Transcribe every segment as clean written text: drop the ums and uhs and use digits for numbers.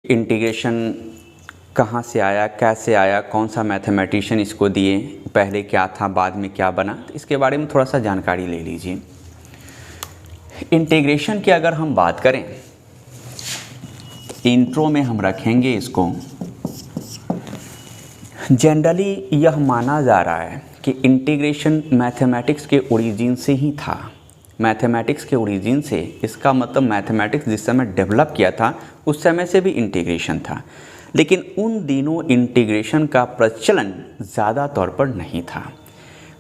Integration कहाँ से आया, कैसे आया, कौन सा मैथमेटिशियन इसको दिए, पहले क्या था, बाद में क्या बना, तो इसके बारे में थोड़ा सा जानकारी ले लीजिए। इंटीग्रेशन की अगर हम बात करें, इंट्रो में हम रखेंगे इसको। जनरली यह माना जा रहा है कि इंटीग्रेशन मैथमेटिक्स के ओरिजिन से ही था। मैथमेटिक्स के ओरिजिन से, इसका मतलब मैथमेटिक्स जिस समय डेवलप किया था उस समय से भी इंटीग्रेशन था, लेकिन उन दिनों इंटीग्रेशन का प्रचलन ज़्यादा तौर पर नहीं था।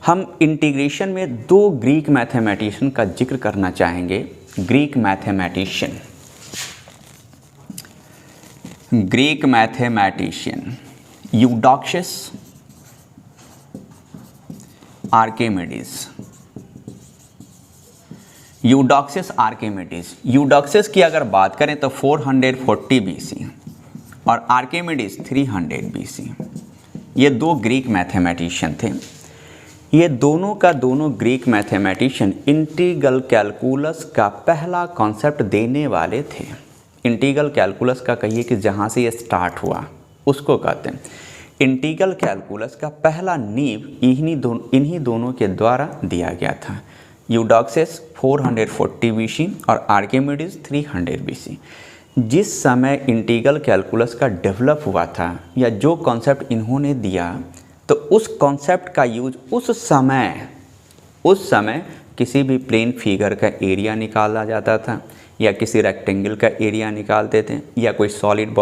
हम इंटीग्रेशन में दो ग्रीक मैथमेटिशियन का जिक्र करना चाहेंगे। Greek mathematician Eudoxus, Archimedes. Eudoxus की अगर बात करें तो 440 BC और आर्किमिडीज 300 BC। ये दो ग्रीक मैथमेटिशियन थे। ये दोनों का दोनों ग्रीक मैथमेटिशियन इंटीग्रल कैलकुलस का पहला कॉन्सेप्ट देने वाले थे। इंटीग्रल कैलकुलस का कहिए कि जहाँ से ये स्टार्ट हुआ उसको कहते हैं। इंटीग्रल कैलकुलस का पहला नींव इन्हीं दोनों के द्वारा दिया गया था। यूडोक्सियस 440 BC और आर्किमिडीज 300 BC। जिस समय इंटीग्रल कैलकुलस का डेवलप हुआ था या जो कॉन्सेप्ट इन्होंने दिया, तो उस कॉन्सेप्ट का यूज उस समय किसी भी प्लेन फिगर का एरिया निकाला जाता था, या किसी रेक्टेंगल का एरिया निकालते थे, या कोई सॉलिड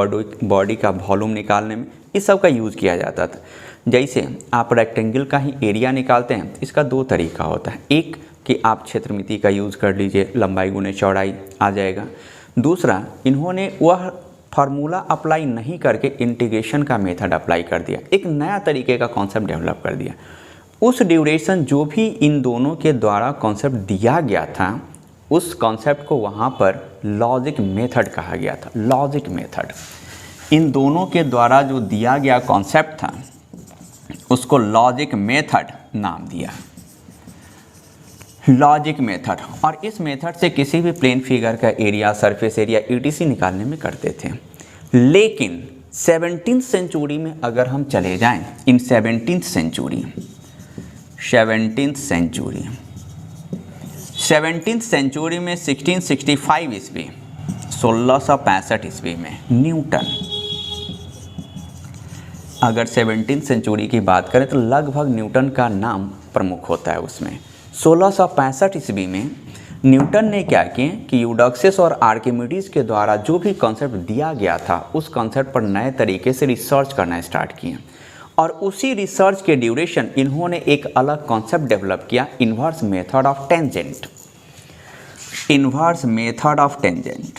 बॉडी का वॉल्यूम निकालने में इस सब का यूज़ किया जाता था। जैसे आप रेक्टेंगल का ही एरिया निकालते हैं, इसका दो तरीका होता है। एक कि आप क्षेत्रमिति का यूज़ कर लीजिए, लंबाई गुने चौड़ाई आ जाएगा। दूसरा, इन्होंने वह फार्मूला अप्लाई नहीं करके इंटीग्रेशन का मेथड अप्लाई कर दिया, एक नया तरीके का कॉन्सेप्ट डेवलप कर दिया। उस ड्यूरेशन जो भी इन दोनों के द्वारा कॉन्सेप्ट दिया गया था, उस कॉन्सेप्ट को वहाँ पर लॉजिक मेथड कहा गया था। लॉजिक मेथड, इन दोनों के द्वारा जो दिया गया कॉन्सेप्ट था उसको लॉजिक मेथड नाम दिया। Logic method. और इस मेथड से किसी भी प्लेन फिगर का एरिया, सरफेस एरिया, ETC निकालने में करते थे। लेकिन 17th सेंचुरी में अगर हम चले जाएं, इन 17th सेंचुरी में 1665 ईस्वी, 1665 ईस्वी में न्यूटन, अगर 17th सेंचुरी की बात करें तो लगभग न्यूटन का नाम प्रमुख होता है उसमें। 1665 ईस्वी में न्यूटन ने क्या किए कि यूडोक्सियस और आर्किमिडीज के द्वारा जो भी कॉन्सेप्ट दिया गया था उस कॉन्सेप्ट पर नए तरीके से रिसर्च करना स्टार्ट किए, और उसी रिसर्च के ड्यूरेशन इन्होंने एक अलग कॉन्सेप्ट डेवलप किया, inverse method of tangent. Inverse method of tangent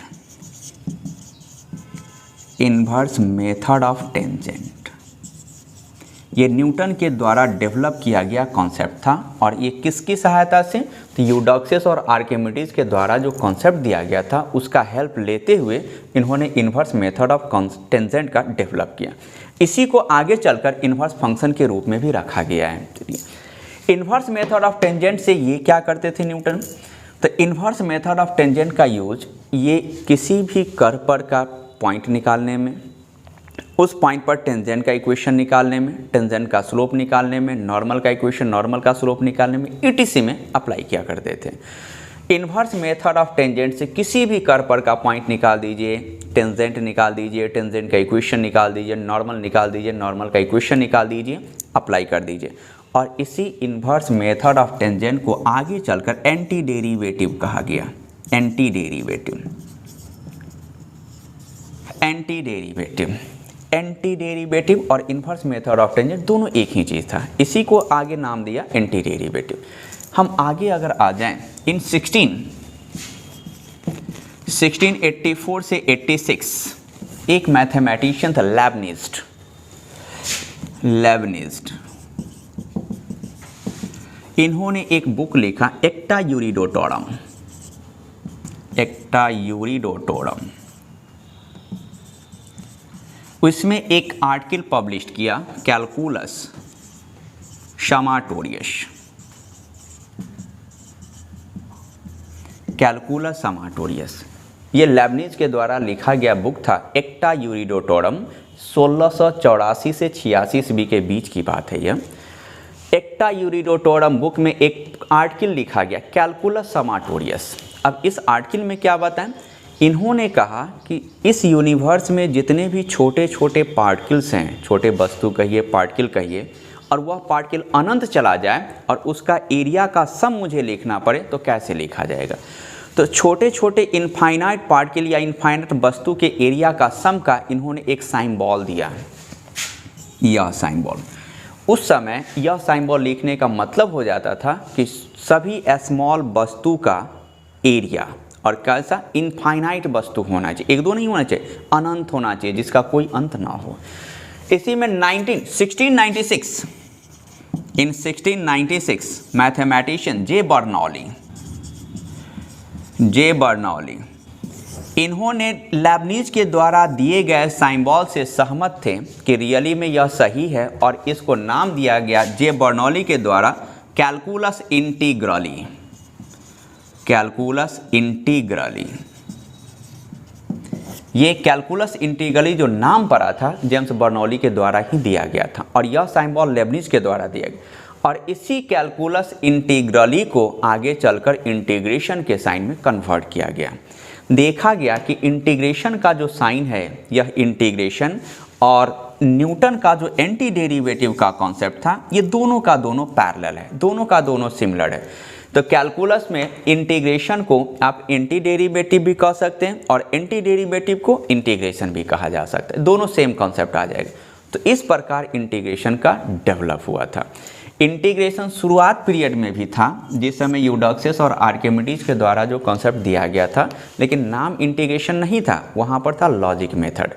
ये न्यूटन के द्वारा डेवलप किया गया कॉन्सेप्ट था। और ये किसकी सहायता से? तो यूडोक्सियस और आर्किमिडीज के द्वारा जो कॉन्सेप्ट दिया गया था उसका हेल्प लेते हुए इन्होंने इन्वर्स मेथड ऑफ टेंजेंट का डेवलप किया। इसी को आगे चलकर इन्वर्स फंक्शन के रूप में भी रखा गया है। इन्वर्स मेथड ऑफ टेंजेंट से ये क्या करते थे न्यूटन? तो इन्वर्स मेथड ऑफ टेंजेंट का यूज ये किसी भी कर्व पर का पॉइंट निकालने में, उस पॉइंट पर टेंजेंट का इक्वेशन निकालने में, टेंजेंट का स्लोप निकालने में, नॉर्मल का इक्वेशन, नॉर्मल का स्लोप निकालने में, ETC में अप्लाई किया करते थे। इन्वर्स मेथड ऑफ टेंजेंट से किसी भी कर्व पर का पॉइंट निकाल दीजिए, टेंजेंट निकाल दीजिए, टेंजेंट का इक्वेशन निकाल दीजिए, नॉर्मल निकाल दीजिए, नॉर्मल का इक्वेशन निकाल दीजिए, अप्लाई कर दीजिए। और इसी इन्वर्स मेथड ऑफ टेंजेंट को आगे चलकर एंटी डेरिवेटिव कहा गया। एंटी डेरिवेटिव और इन्वर्स मेथड ऑफ टेंजेंट दोनों एक ही चीज़ था, इसी को आगे नाम दिया एंटी डेरिवेटिव। हम आगे अगर आ जाएं, इन 1684 से 86 एक मैथमेटिशियन था लेबनिज। इन्होंने एक बुक लिखा एक्टा यूरिडोटोरम। उसमें एक आर्टिकल पब्लिश किया, कैलकुलस समाटोरियस। ये लेबनिज के द्वारा लिखा गया बुक था, एक्टा यूरिडोटोरम। 1684 से 86 ईस्वी के बीच की बात है यह। एक्टा यूरिडोटोरम बुक में एक आर्टिकल लिखा गया, कैलकुलस समाटोरियस। अब इस आर्टिकल में क्या बताएं, इन्होंने कहा कि इस यूनिवर्स में जितने भी छोटे छोटे पार्टिकल्स हैं, छोटे वस्तु कहिए, पार्टिकल कहिए, और वह पार्टिकल अनंत चला जाए और उसका एरिया का सम मुझे लिखना पड़े तो कैसे लिखा जाएगा। तो छोटे छोटे इनफाइनाइट पार्टिकल या इनफाइनाइट वस्तु के एरिया का सम का इन्होंने एक सिंबल दिया, यह सिंबल। उस समय यह सिंबल लिखने का मतलब हो जाता था कि सभी स्मॉल वस्तु का एरिया, और कैसा, इनफाइनाइट वस्तु होना चाहिए, एक दो नहीं होना चाहिए, अनंत होना चाहिए, जिसका कोई अंत ना हो। इसी में 1696 मैथमेटिशियन जे बर्नौली इन्होंने लेबनिज के द्वारा दिए गए सिंबल से सहमत थे कि रियली में यह सही है, और इसको नाम दिया गया जे बर्नौली के द्वारा कैलकुलस इंटीग्रली। कैलकुलस इंटीग्रली, ये कैलकुलस इंटीग्रली जो नाम पड़ा था जेम्स बर्नौली के द्वारा ही दिया गया था, और यह सिंबल लेबनिज के द्वारा दिया गया। और इसी कैलकुलस इंटीग्रली को आगे चलकर इंटीग्रेशन के साइन में कन्वर्ट किया गया। देखा गया कि इंटीग्रेशन का जो साइन है, यह इंटीग्रेशन और न्यूटन का जो एंटी डेरिवेटिव का कॉन्सेप्ट था, ये दोनों का दोनों पैरेलल है, दोनों का दोनों सिमिलर है। तो कैलकुलस में इंटीग्रेशन को आप एंटी डेरिवेटिव भी कह सकते हैं और एंटी डेरिवेटिव को इंटीग्रेशन भी कहा जा सकता है, दोनों सेम कॉन्सेप्ट आ जाएगा। तो इस प्रकार इंटीग्रेशन का डेवलप हुआ था। इंटीग्रेशन शुरुआत पीरियड में भी था, जिस समय यूडोक्सियस और आर्किमिडीज के द्वारा जो कॉन्सेप्ट दिया गया था, लेकिन नाम इंटीग्रेशन नहीं था, वहाँ पर था लॉजिक मेथड।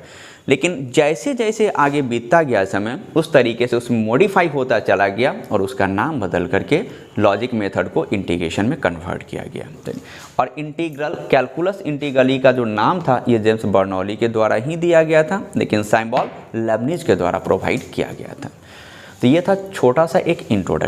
लेकिन जैसे जैसे आगे बीतता गया समय, उस तरीके से उसमें मॉडिफाई होता चला गया और उसका नाम बदल करके लॉजिक मेथड को इंटीग्रेशन में कन्वर्ट किया गया। और इंटीग्रल, कैलकुलस इंटीग्रली का जो नाम था, ये जेम्स बर्नौली के द्वारा ही दिया गया था, लेकिन सिंबल लेबनिज के द्वारा प्रोवाइड किया गया था। तो ये था छोटा सा एक इंट्रोडक्शन।